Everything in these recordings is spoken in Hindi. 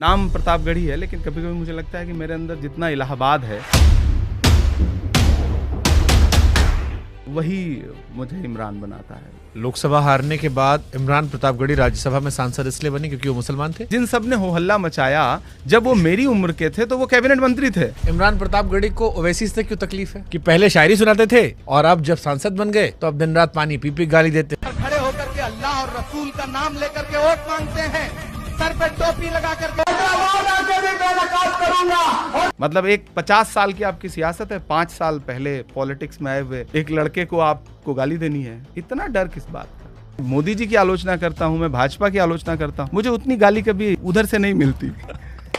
नाम प्रतापगढ़ ही है, लेकिन कभी कभी मुझे लगता है कि मेरे अंदर जितना इलाहाबाद है वही मुझे इमरान बनाता है। लोकसभा हारने के बाद इमरान प्रतापगढ़ी राज्यसभा में सांसद इसलिए बने क्योंकि वो मुसलमान थे। जिन सब ने हो हल्ला मचाया जब वो मेरी उम्र के थे तो वो कैबिनेट मंत्री थे। इमरान प्रतापगढ़ी को ओवैसी से क्यों तकलीफ है कि पहले शायरी सुनाते थे और अब जब सांसद बन गए तो अब दिन रात पानी पी पी गाली देते। खड़े होकर के अल्लाह और रसूल का नाम लेकर के वोट मांगते हैं, सर पे टोपी लगा करके मतलब एक 50 साल की आपकी सियासत है, 5 साल पहले पॉलिटिक्स में आए हुए एक लड़के को आपको गाली देनी है, इतना डर किस बात का। मोदी जी की आलोचना करता हूँ मैं, भाजपा की आलोचना करता हूँ, मुझे उतनी गाली कभी उधर से नहीं मिलती।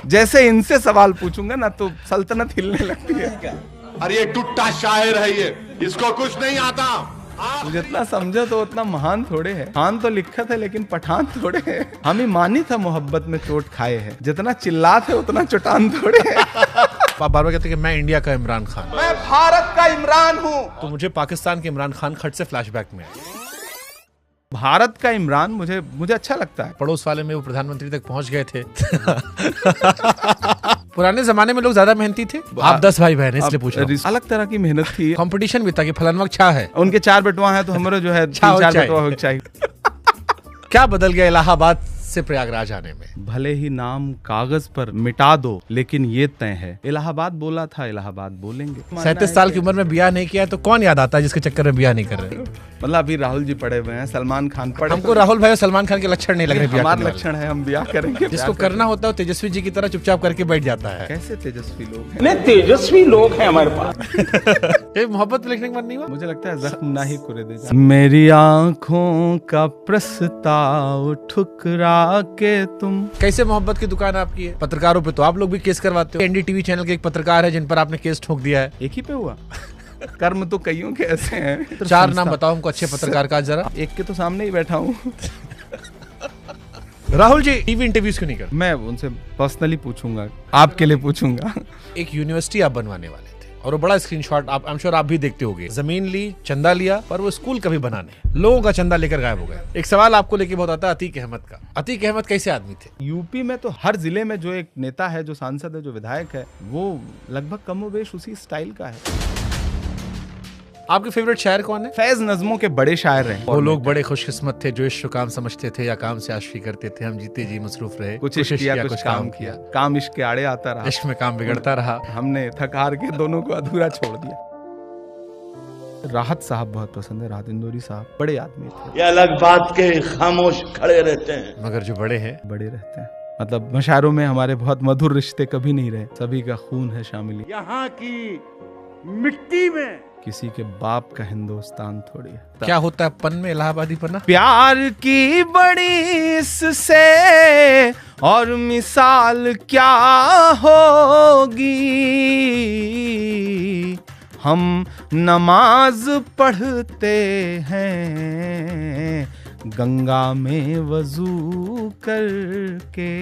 जैसे इनसे सवाल पूछूंगा ना तो सल्तनत हिलने लगती है। अरे ये टुट्टा शायर है, ये इसको कुछ नहीं आता। जितना समझो तो उतना महान थोड़े है। खान तो लिखा था लेकिन पठान थोड़े है। हम ही मानी था मोहब्बत में चोट खाए हैं, जितना चिल्लाते उतना चुटान थोड़े है। आप बार बार कहते कि मैं इंडिया का इमरान खान, मैं भारत का इमरान हूँ। तो मुझे पाकिस्तान के इमरान खान खट से फ्लैशबैक में आया। भारत का इमरान मुझे अच्छा लगता है। पड़ोस वाले में वो प्रधानमंत्री तक पहुंच गए थे। पुराने जमाने में लोग ज्यादा मेहनती थे। आप 10 भाई बहन इसलिए पूछ रहा हूं। अलग तरह की मेहनत थी, कंपटीशन भी था कि फलाना छा है, उनके 4 बेटवा है तो हमारे जो है 3-4 बेटवा हो चाहिए। क्या बदल गया इलाहाबाद से प्रयागराज आने में? भले ही नाम कागज पर मिटा दो लेकिन ये तय है, इलाहाबाद बोला था इलाहाबाद बोलेंगे। 37 साल की उम्र में ब्याह नहीं किया तो कौन याद आता है जिसके चक्कर में ब्याह नहीं कर रहे? मतलब अभी राहुल जी पड़े हुए हैं, सलमान खान पड़े। हमको राहुल भाई और सलमान खान के लक्षण नहीं लग रहे। हमारे लक्षण है, हम ब्याह करेंगे। जिसको करना होता है वो तेजस्वी जी की तरह चुपचाप करके बैठ जाता है। कैसे तेजस्वी लोग हैं? नहीं, तेजस्वी लोग हैं हमारे पास। मोहब्बत में लिखने का मन नहीं हुआ? मुझे लगता है जख्म ना ही कुरे दे। मेरी आंखों का प्रस्ताव ठुकरा के तुम। कैसे मोहब्बत की दुकान आपकी है? पत्रकारों पे तो आप लोग भी केस करवाते हो। एनडीटीवी चैनल के एक पत्रकार है जिन पर आपने केस ठोक दिया है। एक ही पे हुआ? कर्म तो कईयों के ऐसे हैं। 4 नाम बताओ हमको अच्छे पत्रकार का जरा। एक के तो सामने ही बैठा हूँ। राहुल जी टीवी इंटरव्यूज क्यों नहीं कर? मैं उनसे पर्सनली पूछूंगा, आपके लिए पूछूंगा। एक यूनिवर्सिटी आप बनवाने वाले थे और वो बड़ा स्क्रीनशॉट आप आई एम श्योर आप भी देखते होंगे। जमीन ली, चंदा लिया, पर वो स्कूल कभी बना नहीं। लोगों का चंदा लेकर गायब हो गया। एक सवाल आपको लेके बहुत आता है अतीक अहमद का। अतीक अहमद कैसे आदमी थे? यूपी में तो हर जिले में जो एक नेता है, जो सांसद है, जो विधायक है, वो लगभग कमोबेश उसी स्टाइल का है। आपके फेवरेट शायर कौन है? फैज नज़्मों के बड़े शायर रहे। वो लोग बड़े खुशकिस्मत थे जो इश्क काम समझते थे या काम से आशिकी करते थे। हम जीते जी मसरूफ रहे, कुछ इश्क किया कुछ काम किया, काम इश्क के आड़े आता रहा, इश्क में काम बिगड़ता रहा। हमने थक हार के दोनों को अधूरा छोड़ दिया। राहत साहब बहुत पसंद है, राहत इंदौरी साहब बड़े आदमी थे। ये अलग बात के खामोश खड़े रहते हैं, मगर जो बड़े हैं बड़े रहते हैं। मतलब मशायरों में हमारे बहुत मधुर रिश्ते कभी नहीं रहे, सभी का खून है शामिल। यहाँ की मिट्टी में किसी के बाप का हिंदुस्तान थोड़ी है। क्या होता है पन में, इलाहाबादी पन्ना? प्यार की बड़ी इससे और मिसाल क्या होगी, हम नमाज पढ़ते हैं गंगा में वजू करके।